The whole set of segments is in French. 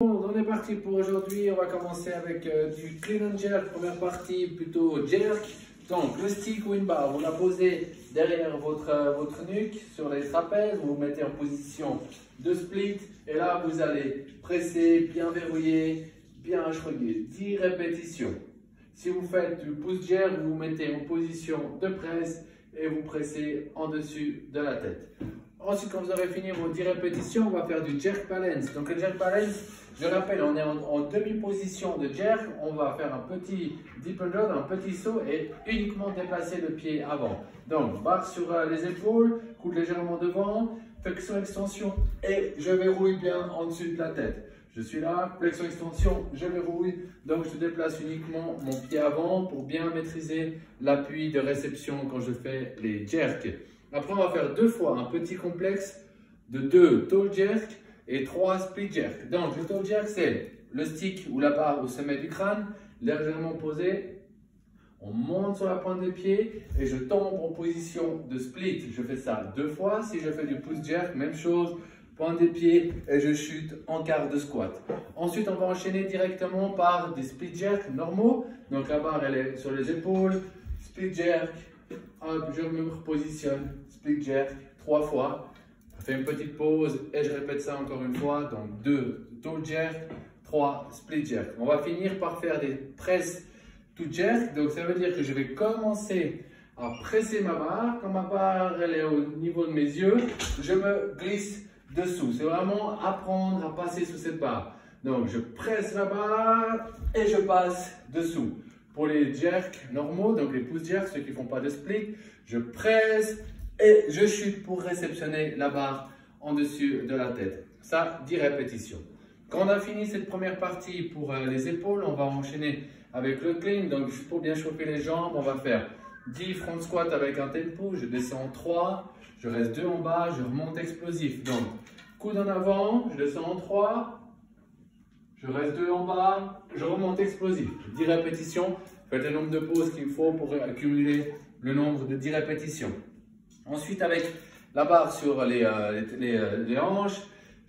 Bon, on est parti pour aujourd'hui. On va commencer avec du clean and jerk. Première partie plutôt jerk. Donc le stick ou une barre, vous la posez derrière votre nuque sur les trapèzes. Vous vous mettez en position de split. Et là, vous allez presser, bien verrouiller, bien achreuiller. 10 répétitions. Si vous faites du push jerk, vous vous mettez en position de presse et vous pressez en dessus de la tête. Ensuite, quand vous aurez fini vos 10 répétitions, on va faire du jerk balance. Donc le jerk balance, je rappelle, on est en demi-position de jerk. On va faire un petit dip and roll, un petit saut et uniquement déplacer le pied avant. Donc, barre sur les épaules, coude légèrement devant, flexion, extension et je verrouille bien en dessus de la tête. Je suis là, flexion, extension, je verrouille. Donc, je déplace uniquement mon pied avant pour bien maîtriser l'appui de réception quand je fais les jerks. Après, on va faire 2 fois un petit complexe de 2 toe jerk et 3 split jerk. Donc, le toe jerk, c'est le stick ou la barre au sommet du crâne, légèrement posé. On monte sur la pointe des pieds et je tombe en position de split. Je fais ça 2 fois. Si je fais du push jerk, même chose, pointe des pieds et je chute en quart de squat. Ensuite, on va enchaîner directement par des split jerk normaux. Donc, la barre, elle est sur les épaules, split jerk. Hop, je me repositionne, split jerk 3 fois. Je fais une petite pause et je répète ça encore une fois. Donc 2 toe jerk, 3 split jerk. On va finir par faire des press to jerk. Donc ça veut dire que je vais commencer à presser ma barre. Quand ma barre elle est au niveau de mes yeux, je me glisse dessous. C'est vraiment apprendre à passer sous cette barre. Donc je presse la barre et je passe dessous. Pour les jerks normaux, donc les push jerks, ceux qui ne font pas de split, je presse et je chute pour réceptionner la barre en dessus de la tête. Ça, 10 répétitions. Quand on a fini cette première partie pour les épaules, on va enchaîner avec le clean. Donc pour bien chauffer les jambes, on va faire 10 front squat avec un tempo. Je descends en 3, je reste 2 en bas, je remonte explosif. Donc coude en avant, je descends en 3. Je reste 2 en bas, je remonte explosif. 10 répétitions, faites le nombre de pauses qu'il faut pour accumuler le nombre de 10 répétitions. Ensuite, avec la barre sur les hanches,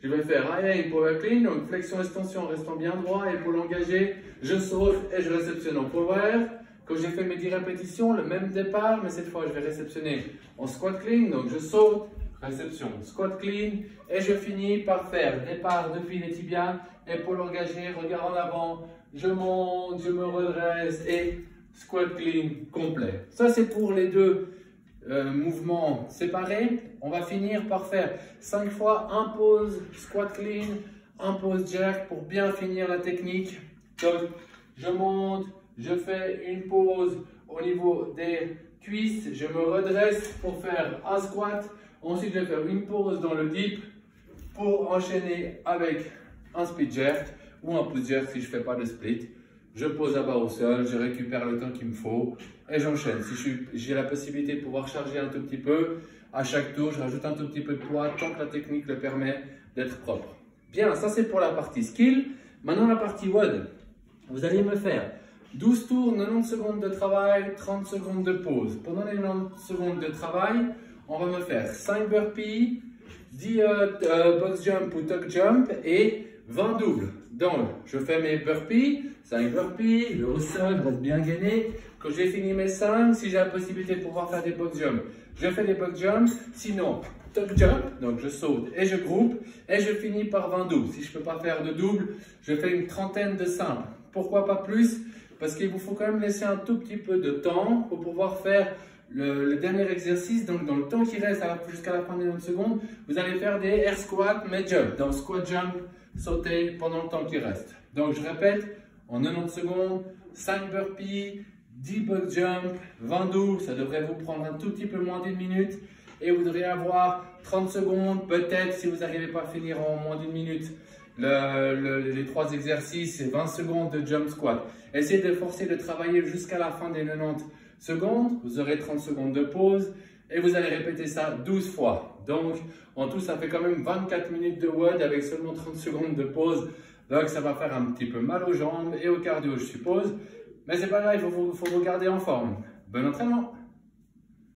je vais faire high power clean, donc flexion extension en restant bien droit, épaule engagée, je saute et je réceptionne en power. Quand j'ai fait mes 10 répétitions, le même départ, mais cette fois je vais réceptionner en squat clean, donc je saute, réception, squat clean et je finis par faire départ depuis les tibias, épaule engagée, regard en avant, je monte, je me redresse et squat clean complet. Ça c'est pour les 2 mouvements séparés. On va finir par faire 5 fois un pause squat clean, un pause jerk pour bien finir la technique. Donc je monte, je fais une pause au niveau des cuisses, je me redresse pour faire un squat. Ensuite, je vais faire une pause dans le dip pour enchaîner avec un split jerk ou un push jerk si je ne fais pas de split. Je pose la barre au sol, je récupère le temps qu'il me faut et j'enchaîne. Si j'ai la possibilité de pouvoir charger un tout petit peu, à chaque tour, je rajoute un tout petit peu de poids tant que la technique le permet d'être propre. Bien, ça c'est pour la partie skill. Maintenant, la partie WOD. Vous allez me faire 12 tours, 90 secondes de travail, 30 secondes de pause. Pendant les 90 secondes de travail, on va me faire 5 burpees, 10 box jump ou tuck jump et 20 doubles. Donc, je fais mes burpees, 5 burpees, le au sol, reste bien gainé. Quand j'ai fini mes 5, si j'ai la possibilité de pouvoir faire des box jump, je fais des box jump. Sinon, tuck jump, donc je saute et je groupe et je finis par 20 doubles. Si je ne peux pas faire de double, je fais une trentaine de simples. Pourquoi pas plus? Parce qu'il vous faut quand même laisser un tout petit peu de temps pour pouvoir faire le dernier exercice. Donc dans le temps qui reste jusqu'à la fin des 90 secondes, vous allez faire des air squat mais jump. Donc squat jump, sauter pendant le temps qui reste. Donc je répète, en 90 secondes, 5 burpees, 10 box jump, 20 doubles, ça devrait vous prendre un tout petit peu moins d'1 minute. Et vous devriez avoir 30 secondes, peut-être si vous n'arrivez pas à finir en moins d'1 minute. Les 3 exercices, c'est 20 secondes de jump squat. Essayez de forcer de travailler jusqu'à la fin des 90 secondes. Vous aurez 30 secondes de pause et vous allez répéter ça 12 fois. Donc, en tout, ça fait quand même 24 minutes de WOD avec seulement 30 secondes de pause. Donc, ça va faire un petit peu mal aux jambes et au cardio, je suppose. Mais c'est pas grave, il faut vous garder en forme. Bon entraînement!